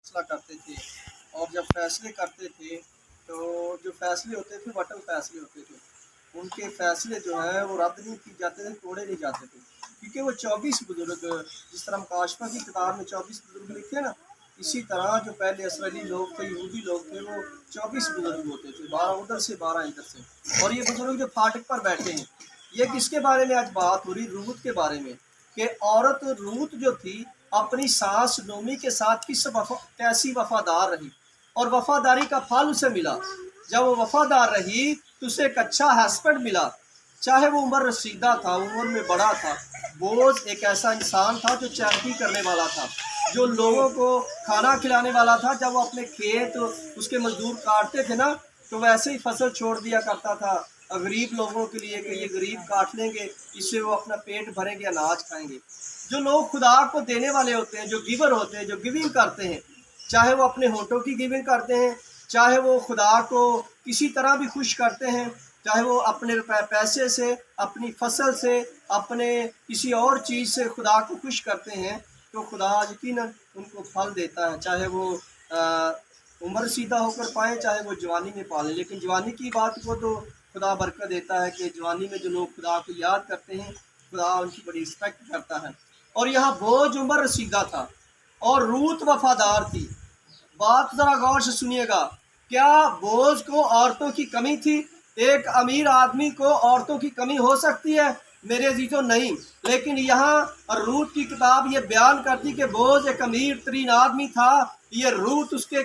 फैसला करते थे। और जब फैसले करते थे तो जो फैसले होते थे वटन फैसले होते थे, उनके फैसले जो है वो रद्द नहीं किए जाते थे, तोड़े नहीं जाते थे, क्योंकि वो 24 बुजुर्ग, जिस तरह मुकाशफा की किताब में 24 बुजुर्ग लिखे ना, इसी तरह जो पहले असरली लोग थे, यहूदी लोग थे, वो 24 बुजुर्ग होते थे, 12 उधर से 12 इधर से। और ये बुजुर्ग जो फाटक पर बैठे हैं, ये किसके बारे में आज बात हो रही? रूत के बारे में, कि औरत रूत जो थी अपनी सास नोमी के साथ कैसी वफादार रही, और वफादारी का फल उसे मिला। जब वो वफादार रही तो उसे एक अच्छा हस्बैंड मिला, चाहे वो उम्र रसीदा था, उम्र में बड़ा था। बोझ एक ऐसा इंसान था जो चैरिटी करने वाला था, जो लोगों को खाना खिलाने वाला था। जब वो अपने खेत उसके मजदूर काटते थे ना, तो वैसे ही फसल छोड़ दिया करता था गरीब लोगों के लिए, कि ये गरीब काट लेंगे, इससे वो अपना पेट भरेंगे, अनाज खाएंगे। जो लोग खुदा को देने वाले होते हैं, जो गिवर होते हैं, जो गिविंग करते हैं, चाहे वो अपने होंठों की गिविंग करते हैं, चाहे वो खुदा को किसी तरह भी खुश करते हैं, चाहे वो अपने पैसे से, अपनी फसल से, अपने किसी और चीज़ से खुदा को खुश करते हैं, तो खुदा यकीनन उनको फल देता है, चाहे वो उम्र सीधा होकर पाएँ, चाहे वो जवानी में पालें। लेकिन जवानी की बात को तो खुदा बरकत देता है, कि जवानी में जो लोग खुदा को याद करते हैं, खुदा उनकी बड़ी रिस्पेक्ट करता है। और यहाँ बोझ उम्र रसीदा था और रूत वफादार थी। बात ज़रा गौर से सुनिएगा, क्या बोझ को औरतों की कमी थी? एक अमीर आदमी को औरतों की कमी हो सकती है मेरे अजीजों? नहीं। लेकिन यहाँ रूत की किताब ये बयान करती कि बोझ एक अमीर तरीन आदमी था। ये रूत उसके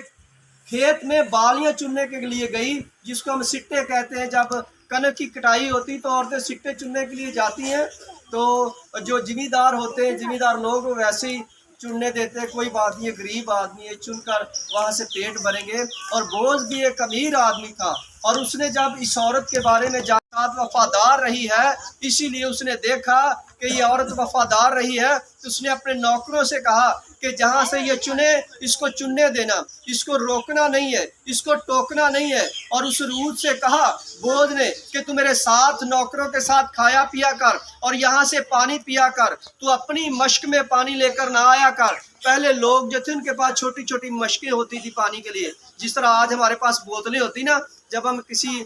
खेत में बालियाँ चुनने के लिए गई, जिसको हम सिट्टे कहते हैं। जब कनक की कटाई होती तो औरतें सिट्टे चुनने के लिए जाती हैं, तो जो जिमीदार होते हैं, जिमीदार लोग वैसे ही चुनने देते हैं, कोई बात नहीं है, गरीब आदमी है, चुनकर वहाँ से पेट भरेंगे। और बोझ भी एक अमीर आदमी था, और उसने जब इस औरत के बारे में जाना, वफादार रही है, इसीलिए उसने देखा कि ये औरत वफादार रही है, तो उसने अपने नौकरों से कहा कि जहाँ से ये चुने इसको चुनने देना, इसको रोकना नहीं है, इसको टोकना नहीं है। और उस रूत से कहा बोझ ने कि तू मेरे साथ नौकरों के साथ खाया पिया कर, और यहाँ से पानी पिया कर, तू अपनी मश्क में पानी लेकर ना आया कर। पहले लोग जो थे उनके पास छोटी छोटी मशकें होती थी पानी के लिए, जिस तरह आज हमारे पास बोतलें होती ना। जब हम किसी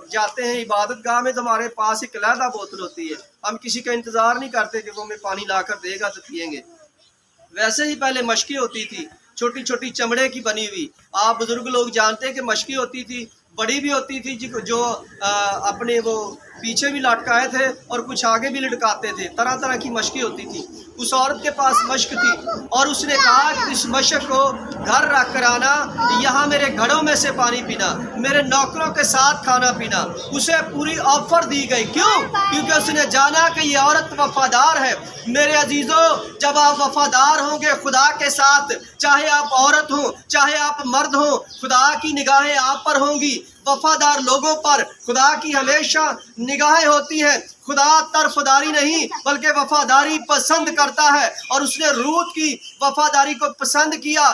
जाते हैं इबादत गाह में, तो हमारे पास एक अलहदा बोतल होती है, हम किसी का इंतज़ार नहीं करते कि वो हमें पानी ला कर देगा तो पियेंगे। वैसे ही पहले मशकें होती थी, छोटी छोटी चमड़े की बनी हुई। आप बुजुर्ग लोग जानते हैं कि मशकें होती थी, बड़ी भी होती थी, जो अपने वो पीछे भी लटकाए थे और कुछ आगे भी लटकाते थे। तरह तरह की मशकें होती थी। उस औरत के पास मशक थी, और उसने कहा कि इस मशक को घर रख कर आना, यहाँ मेरे घड़ों में से पानी पीना, मेरे नौकरों के साथ खाना पीना। उसे पूरी ऑफर दी गई। क्यों? क्योंकि उसने जाना कि ये औरत वफादार है। मेरे अजीजों, जब आप वफादार होंगे खुदा के साथ, चाहे आप औरत हो, चाहे आप मर्द हो, खुदा की निगाहें आप पर होंगी। वफादार लोगों पर खुदा की हमेशा निगाहें होती है। खुदा तरफदारी नहीं बल्कि वफादारी पसंद करता है, और उसने रूत की वफादारी को पसंद किया।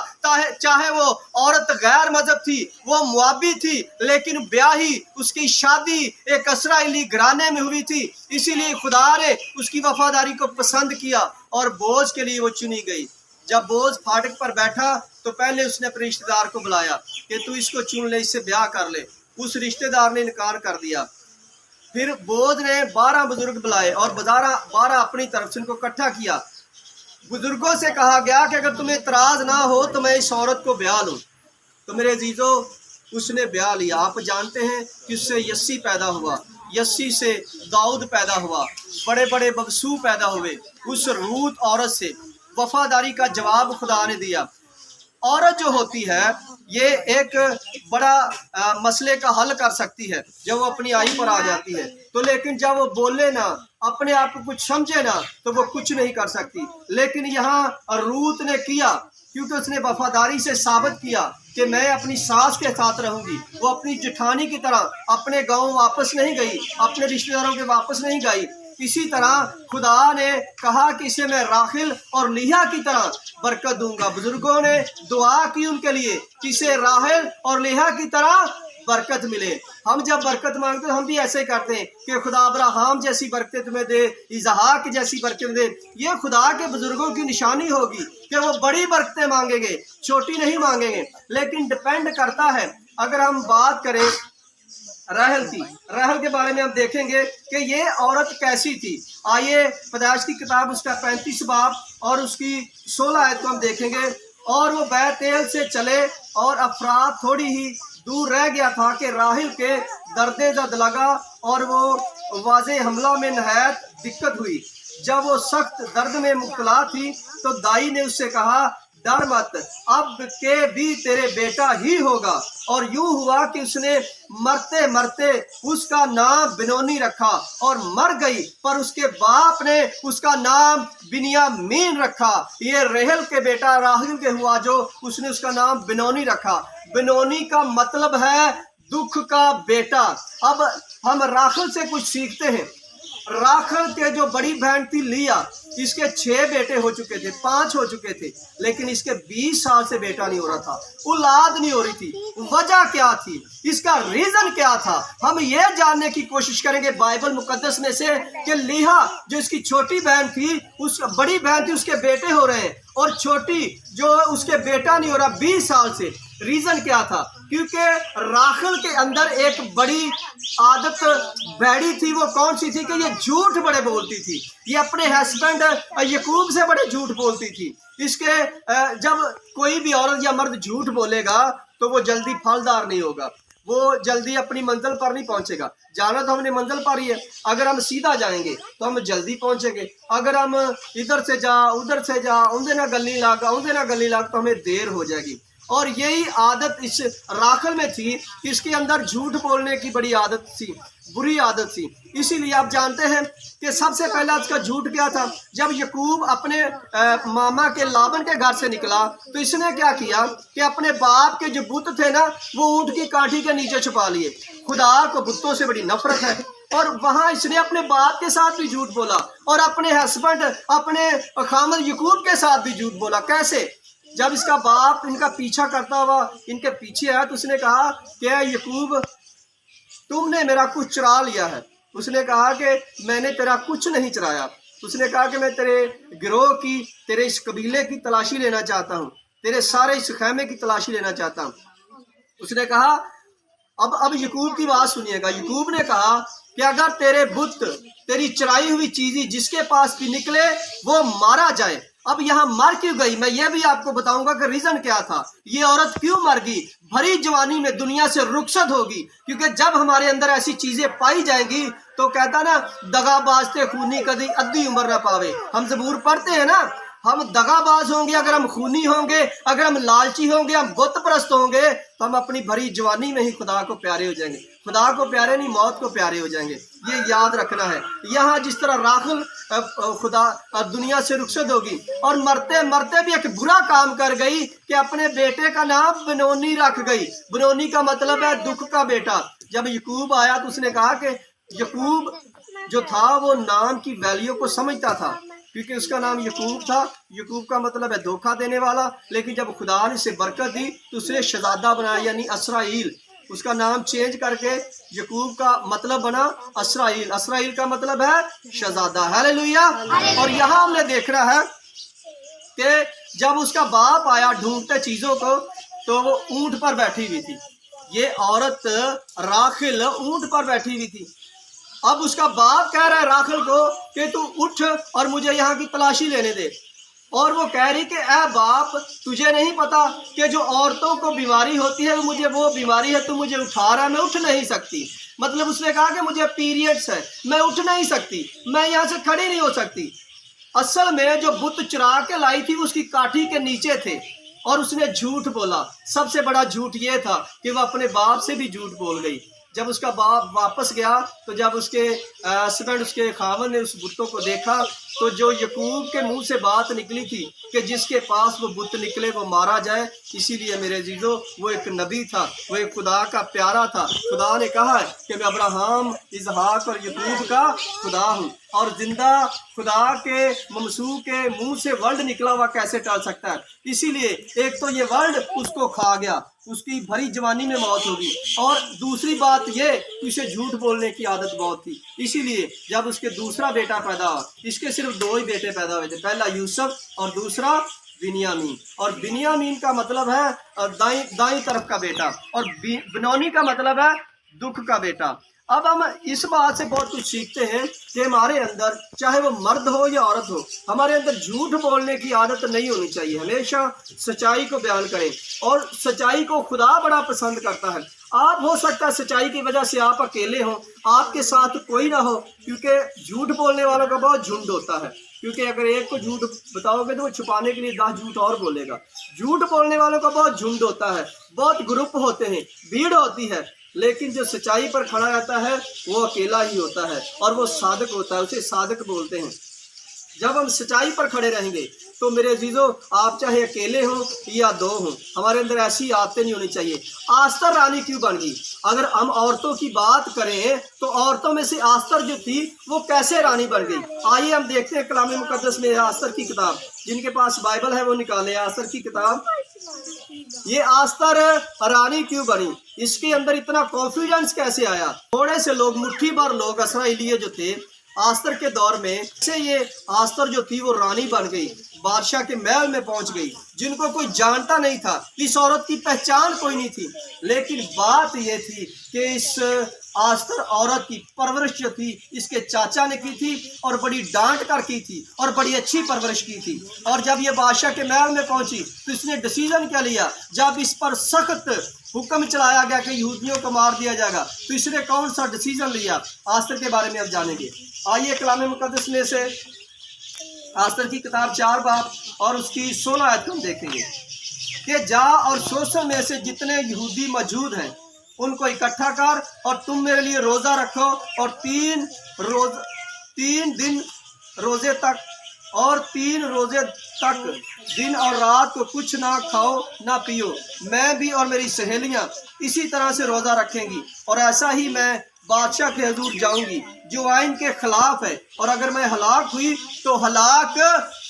चाहे वो औरत गैर मजहब थी, वो मुआबी थी, लेकिन ब्याही, उसकी शादी एक इसराइली घराने में हुई थी, इसीलिए खुदा ने उसकी वफादारी को पसंद किया और बोझ के लिए वो चुनी गई। जब बोझ फाटक पर बैठा तो पहले उसने अपने रिश्तेदार को बुलाया कि तू इसको चुन ले, इससे ब्याह कर ले। उस रिश्तेदार ने इनकार कर दिया। फिर बोझ ने 12 बुजुर्ग बुलाए और 12 अपनी तरफ से उनको इकट्ठा किया। बुजुर्गों से कहा गया कि अगर तुम्हें इतराज ना हो तो मैं इस औरत को ब्याह लूं। तो मेरे अजीजों, उसने ब्याह लिया। आप जानते हैं कि उससे यस्सी पैदा हुआ, यस्सी से दाऊद पैदा हुआ, बड़े बड़े बगसू पैदा हुए। उस रूत औरत से वफादारी का जवाब खुदा ने दिया। औरत जो होती है ये एक बड़ा मसले का हल कर सकती है जब वो अपनी आई पर आ जाती है, तो लेकिन जब वो बोले ना, अपने आप को कुछ समझे ना, तो वो कुछ नहीं कर सकती। लेकिन यहाँ रूत ने किया, क्योंकि उसने वफादारी से साबित किया कि मैं अपनी सास के साथ रहूंगी। वो अपनी जेठानी की तरह अपने गांव वापस नहीं गई, अपने रिश्तेदारों के वापस नहीं गई। इसी तरह खुदा ने कहा कि इसे मैं राखिल और लिहा की तरह बरकत दूंगा। बुजुर्गों ने दुआ की उनके लिए कि इसे राहेल और लिहा की तरह बरकत मिले। हम जब बरकत मांगते हैं हम भी ऐसे करते हैं कि खुदा अब्राहम जैसी बरकत तुम्हें दे, इसहाक जैसी बरकत दे। ये खुदा के बुजुर्गों की निशानी होगी कि वो बड़ी बरकतें मांगेंगे, छोटी नहीं मांगेंगे। लेकिन डिपेंड करता है, अगर हम बात करें राहल की, राहल के बारे में हम देखेंगे कि ये औरत कैसी थी। आइए पैदाइश की किताब उसका 35 बाब और उसकी 16 आयत को हम देखेंगे। और वो बैतेल से चले और अफरात थोड़ी ही दूर रह गया था कि राहल के दर्दे जद लगा और वो वाजे हमला में नहायत दिक्कत हुई। जब वो सख्त दर्द में मुब्तला थी तो दाई ने उससे कहा, डर मत, अब के भी तेरे बेटा ही होगा। और यूं हुआ कि उसने मरते मरते उसका नाम बिनोनी रखा और मर गई, पर उसके बाप ने उसका नाम बिन्यामीन रखा। ये रेहल के बेटा राहल के हुआ जो उसने उसका नाम बिनोनी रखा। बिनोनी का मतलब है दुख का बेटा। अब हम राखल से कुछ सीखते हैं। राखल के जो बड़ी बहन थी लिया, इसके 6 बेटे हो चुके थे, 5 हो चुके थे, लेकिन इसके 20 साल से बेटा नहीं हो रहा था, औलाद नहीं हो रही थी। वजह क्या थी, इसका रीजन क्या था, हम ये जानने की कोशिश करेंगे बाइबल मुकद्दस में से कि लिहा जो इसकी छोटी बहन थी, उस बड़ी बहन थी, उसके बेटे हो रहे हैं, और छोटी जो उसके बेटा नहीं हो रहा 20 साल से। रीजन क्या था? क्योंकि राखल के अंदर एक बड़ी आदत बैठी थी। वो कौन सी थी कि ये झूठ बड़े बोलती थी। ये अपने हस्बैंड यकूब से बड़े झूठ बोलती थी। इसके जब कोई भी औरत या मर्द झूठ बोलेगा तो वो जल्दी फलदार नहीं होगा, वो जल्दी अपनी मंजिल पर नहीं पहुंचेगा। जाना तो हमने मंजिल पर ही है। अगर हम सीधा जाएंगे तो हम जल्दी पहुंचेंगे। अगर हम इधर से जा उधर से जा, उनसे ना गली लाग उनसे ना गली लाग, तो हमें देर हो जाएगी। और यही आदत इस राखल में थी, इसके अंदर झूठ बोलने की बड़ी आदत थी, बुरी आदत थी। इसीलिए आप जानते हैं कि सबसे पहला इसका झूठ क्या था। जब यकूब अपने मामा के लाबन के घर से निकला तो इसने क्या किया कि अपने बाप के जो बुत थे ना, वो ऊंट की काठी के नीचे छुपा लिए। खुदा को बुतों से बड़ी नफरत है, और वहां इसने अपने बाप के साथ भी झूठ बोला और अपने हस्बैंड अपने खामद यकूब के साथ भी झूठ बोला। कैसे? जब इसका बाप इनका पीछा करता हुआ इनके पीछे आया तो उसने कहा कि यकूब, तुमने मेरा कुछ चुरा लिया है। उसने कहा कि मैंने तेरा कुछ नहीं चुराया। उसने कहा कि मैं तेरे गिरोह की, तेरे इस कबीले की तलाशी लेना चाहता हूँ, तेरे सारे इस खैमे की तलाशी लेना चाहता हूँ। उसने कहा, अब यकूब की बात सुनिएगा। यकूब ने कहा कि अगर तेरे बुत, तेरी चुराई हुई चीज़ें जिसके पास भी निकले वो मारा जाए। अब यहाँ मर क्यों गई, मैं ये भी आपको बताऊंगा कि रीजन क्या था। ये औरत क्यों मर गई? भरी जवानी में दुनिया से रुखसत होगी। क्योंकि जब हमारे अंदर ऐसी चीजें पाई जाएंगी तो कहता ना, दगाबाज खूनी कदी अद्धी उम्र ना पावे। हम ज़बूर पढ़ते हैं ना, हम दगाबाज होंगे अगर हम खूनी होंगे, अगर हम लालची होंगे, हम बुत परस्त होंगे, तो हम अपनी भरी जवानी में ही खुदा को प्यारे हो जाएंगे। खुदा को प्यारे नहीं, मौत को प्यारे हो जाएंगे। ये याद रखना है। यहाँ जिस तरह राखल खुदा दुनिया से रुखसत होगी और मरते मरते भी एक बुरा काम कर गई कि अपने बेटे का नाम बिनोनी रख गई। बिनोनी का मतलब है दुख का बेटा। जब यकूब आया तो उसने कहा कि यकूब जो था वो नाम की वैल्यू को समझता था, क्योंकि उसका नाम यकूब था। यकूब का मतलब है धोखा देने वाला। लेकिन जब खुदा ने इसे बरकत दी तो उसे शहजादा बनाया, यानी असराइल। उसका नाम चेंज करके यकूब का मतलब बना असराइल। असराइल का मतलब है शहजादा। हालेलुया। और यहाँ हमने देखना है कि जब उसका बाप आया ढूंढते चीजों को तो वो ऊंट पर बैठी हुई थी। ये औरत राखिल ऊंट पर बैठी हुई थी। अब उसका बाप कह रहा है राखिल को कि तू उठ और मुझे यहाँ की तलाशी लेने दे। और वो कह रही कि ए बाप, तुझे नहीं पता कि जो औरतों को बीमारी होती है मुझे वो बीमारी है, तू मुझे उठा रहा है, मैं उठ नहीं सकती। मतलब उसने कहा कि मुझे पीरियड्स है, मैं उठ नहीं सकती, मैं यहाँ से खड़ी नहीं हो सकती। असल में जो बुत चुरा के लाई थी उसकी काठी के नीचे थे और उसने झूठ बोला। सबसे बड़ा झूठ ये था कि वह अपने बाप से भी झूठ बोल गई। जब उसका बाप वापस गया तो जब उसके हस्बैंड, उसके खावन ने उस बुतों को देखा तो जो यकूब के मुंह से बात निकली थी कि जिसके पास वो बुत निकले वो मारा जाए, इसीलिए मेरे अजीजों वो एक नबी था, वो एक खुदा का प्यारा था। खुदा ने कहा है कि मैं अब्राहम, इसहाक और यकूब का खुदा हूँ। और जिंदा खुदा के ममसू के मुंह से वर्ड निकला हुआ कैसे टल सकता है? इसीलिए एक तो ये वर्ड उसको खा गया, उसकी भरी जवानी में मौत होगी, और दूसरी बात ये कि उसे झूठ बोलने की आदत बहुत थी। इसीलिए जब उसके दूसरा बेटा पैदा हुआ, इसके सिर्फ 2 ही बेटे पैदा हुए थे, पहला यूसुफ और दूसरा बिन्यामीन। और बिन्यामीन का मतलब है दाई तरफ का बेटा, और बिनौनी का मतलब है दुख का बेटा। अब हम इस बात से बहुत कुछ सीखते हैं कि हमारे अंदर, चाहे वो मर्द हो या औरत हो, हमारे अंदर झूठ बोलने की आदत नहीं होनी चाहिए। हमेशा सच्चाई को बयान करें, और सच्चाई को खुदा बड़ा पसंद करता है। आप हो सकता है सच्चाई की वजह से आप अकेले हो, आपके साथ कोई ना हो, क्योंकि झूठ बोलने वालों का बहुत झुंड होता है। क्योंकि अगर एक को झूठ बताओगे तो वो छुपाने के लिए 10 झूठ और बोलेगा। झूठ बोलने वालों का बहुत झुंड होता है, बहुत ग्रुप होते हैं, भीड़ होती है। लेकिन जो सच्चाई पर खड़ा रहता है वो अकेला ही होता है, और वो सादक होता है, उसे सादक बोलते हैं। जब हम सच्चाई पर खड़े रहेंगे तो मेरे अजीजों, आप चाहे अकेले हो या 2 हों, हमारे अंदर ऐसी आदतें नहीं होनी चाहिए। आस्तर रानी क्यों बन गई? अगर हम औरतों की बात करें तो औरतों में से आस्तर जो थी वो कैसे रानी बन गई? आइए हम देखते हैं कलाम मुकद्दस में आस्तर की किताब। जिनके पास बाइबल है वो निकाले आस्तर की किताब। ये आस्तर रानी क्यों बनी? इसके अंदर इतना कॉन्फिडेंस कैसे आया? थोड़े से लोग, मुट्ठी भर लोग इसराइली जो थे आस्तर के दौर में, से ये आस्तर जो थी वो रानी बन गई, बादशाह के महल में पहुंच गई, जिनको कोई जानता नहीं था। इस औरत की पहचान कोई नहीं थी। लेकिन बात ये थी कि इस आस्तर औरत की परवरिश जो थी इसके चाचा ने की थी, और बड़ी डांट कर की थी, और बड़ी अच्छी परवरिश की थी। और जब ये बादशाह के महल में पहुंची तो इसने डिसीजन क्या लिया? जब इस पर सख्त हुक्म चलाया गया कि यहूदियों को मार दिया जाएगा, तो इसने कौन सा डिसीजन लिया? आस्तर के बारे में अब जानेंगे। आइए कलाम मुकद्दस में से आस्तर की किताब 4 बाब और उसकी 16 आयत हम देखेंगे कि जा और सोसन में से जितने यहूदी मौजूद हैं उनको इकट्ठा कर, और तुम मेरे लिए रोज़ा रखो, और 3 दिन रोज़े तक, और 3 रोज़े तक दिन और रात को कुछ ना खाओ ना पियो। मैं भी और मेरी सहेलियां इसी तरह से रोज़ा रखेंगी, और ऐसा ही मैं बादशाह के हजूर जाऊंगी जो आइन के खिलाफ है, और अगर मैं हलाक हुई तो हलाक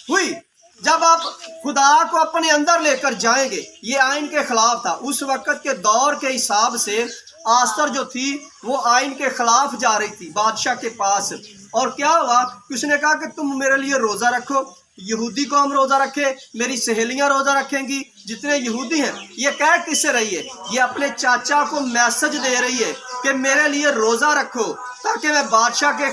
हुई। जब आप खुदा को अपने अंदर लेकर जाएंगे, ये आइन के खिलाफ था। उस वक़्त के दौर के हिसाब से आस्तर जो थी वो आइन के खिलाफ जा रही थी बादशाह के पास। और क्या हुआ कि उसने कहा कि तुम मेरे लिए रोज़ा रखो। यहूदी कौम रोज़ा रखे, मेरी सहेलियां रोज़ा रखेंगी, जितने यहूदी हैं। ये कह किससे रही है? ये अपने चाचा को मैसेज दे रही है कि मेरे लिए रोज़ा रखो ताकि मैं बादशाह के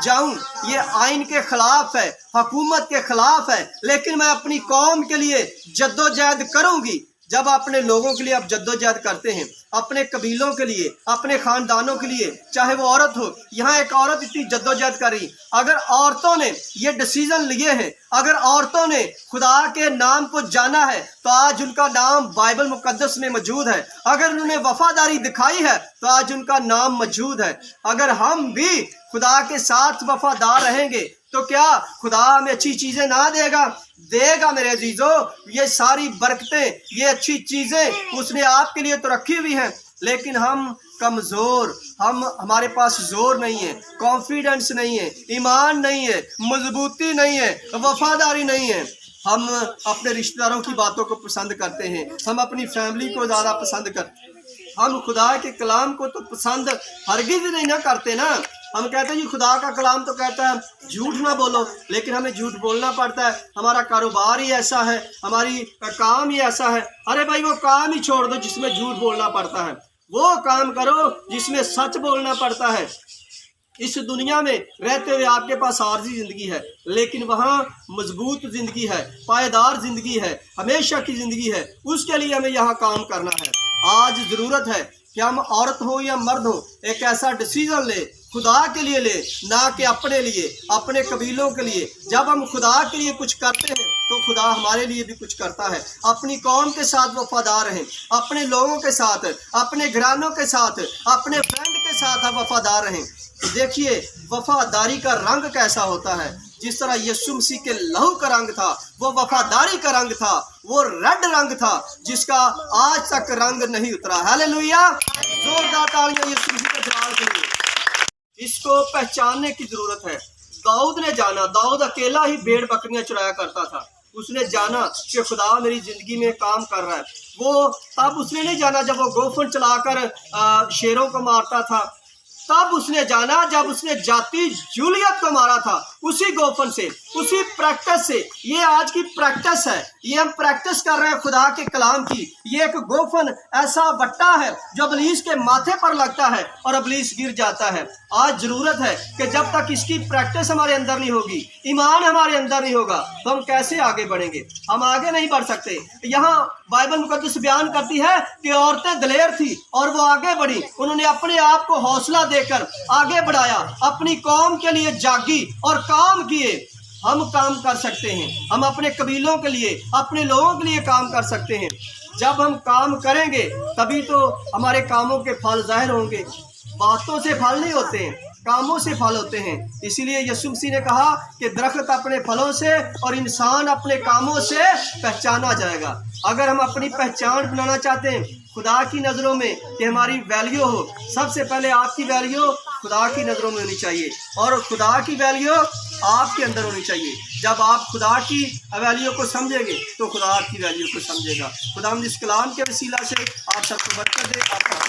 जाऊं। ये आइन के खिलाफ है, हुकूमत के खिलाफ है, लेकिन मैं अपनी कौम के लिए जद्दोजहद करूंगी। जब अपने लोगों के लिए आप जद्दोजहद करते हैं, अपने कबीलों के लिए, अपने खानदानों के लिए, चाहे वो औरत हो, यहाँ एक औरत इतनी जद्दोजहद कर रही। अगर औरतों ने ये डिसीजन लिए हैं, अगर औरतों ने खुदा के नाम को जाना है, तो आज उनका नाम बाइबल मुकद्दस में मौजूद है। अगर उन्होंने वफादारी दिखाई है तो आज उनका नाम मौजूद है। अगर हम भी खुदा के साथ वफादार रहेंगे तो क्या खुदा हमें अच्छी चीजें ना देगा? देगा मेरे अजीजों। ये सारी बरकतें, ये अच्छी चीजें उसने आपके लिए तो रखी हुई हैं, लेकिन हम कमजोर, हमारे पास जोर नहीं है, कॉन्फिडेंस नहीं है, ईमान नहीं है, मजबूती नहीं है, वफादारी नहीं है। हम अपने रिश्तेदारों की बातों को पसंद करते हैं, हम अपनी फैमिली को ज़्यादा पसंद करते हैं, हम खुदा के कलाम को तो पसंद हरगिज़ नहीं ना करते ना। हम कहते हैं जी खुदा का कलाम तो कहता है झूठ ना बोलो, लेकिन हमें झूठ बोलना पड़ता है। हमारा कारोबार ही ऐसा है, हमारी काम ही ऐसा है। अरे भाई वो काम ही छोड़ दो जिसमें झूठ बोलना पड़ता है, वो काम करो जिसमें सच बोलना पड़ता है। इस दुनिया में रहते हुए आपके पास आर्जी ज़िंदगी है, लेकिन वहाँ मजबूत ज़िंदगी है, पायदार ज़िंदगी है, हमेशा की ज़िंदगी है। उसके लिए हमें यहाँ काम करना है। आज ज़रूरत है कि हम औरत हो या मर्द हो एक ऐसा डिसीजन ले, खुदा के लिए ले, ना कि अपने लिए, अपने कबीलों के लिए। जब हम खुदा के लिए कुछ करते हैं तो खुदा हमारे लिए भी कुछ करता है। अपनी कौम के साथ वफादार रहें, अपने लोगों के साथ, अपने घरानों के साथ, अपने फ्रेंड के साथ आप वफादार रहें। देखिए वफादारी का रंग कैसा होता है। जिस तरह यीशु मसीह के लहू का रंग था, वो वफादारी का रंग था, वो रेड रंग था जिसका आज तक रंग नहीं उतरा। हालेलुया, जोरदार तालियां यीशु मसीह के जलाल के लिए। इसको पहचानने की जरूरत है। दाऊद ने जाना, दाऊद अकेला ही भेड़ बकरियां चुराया करता था। उसने जाना कि खुदा मेरी जिंदगी में काम कर रहा है। वो तब उसने नहीं जाना जब वो गोफन चलाकर शेरों को मारता था, तब उसने जाना जब उसने जाति जूलियत को मारा था, उसी गोफन से, उसी प्रैक्टिस से। ये आज की प्रैक्टिस है, ये हम प्रैक्टिस कर रहे हैं खुदा के कलाम की। ये एक गोफन ऐसा वट्टा है जो इब्लीस के माथे पर लगता है और इब्लीस गिर जाता है। आज जरूरत है कि जब तक इसकी प्रैक्टिस हमारे अंदर नहीं होगी, ईमान हमारे अंदर नहीं होगा, तो हम कैसे आगे बढ़ेंगे? हम आगे नहीं बढ़ सकते। यहाँ बाइबल मुकद्दस बयान करती है कि औरतें दलेर थी और वो आगे बढ़ी, उन्होंने अपने आप को हौसला देकर आगे बढ़ाया, अपनी कौम के लिए जागी और काम किए। हम काम कर सकते हैं, हम अपने कबीलों के लिए, अपने लोगों के लिए काम कर सकते हैं। जब हम काम करेंगे तभी तो हमारे कामों के फल जाहिर होंगे। बातों से फल नहीं होते हैं, कामों से फल होते हैं। इसीलिए यीशु मसीह ने कहा कि दरख्त अपने फलों से और इंसान अपने कामों से पहचाना जाएगा। अगर हम अपनी पहचान बनाना चाहते हैं खुदा की नज़रों में कि हमारी वैल्यू हो, सबसे पहले आपकी वैल्यू खुदा की नज़रों में होनी चाहिए और खुदा की वैल्यू आपके अंदर होनी चाहिए। जब आप खुदा की वैल्यू को समझेंगे तो खुदा आपकी वैल्यू को समझेगा। खुदा इस कलाम के वसीला से आप सबको बरकत दे। आपका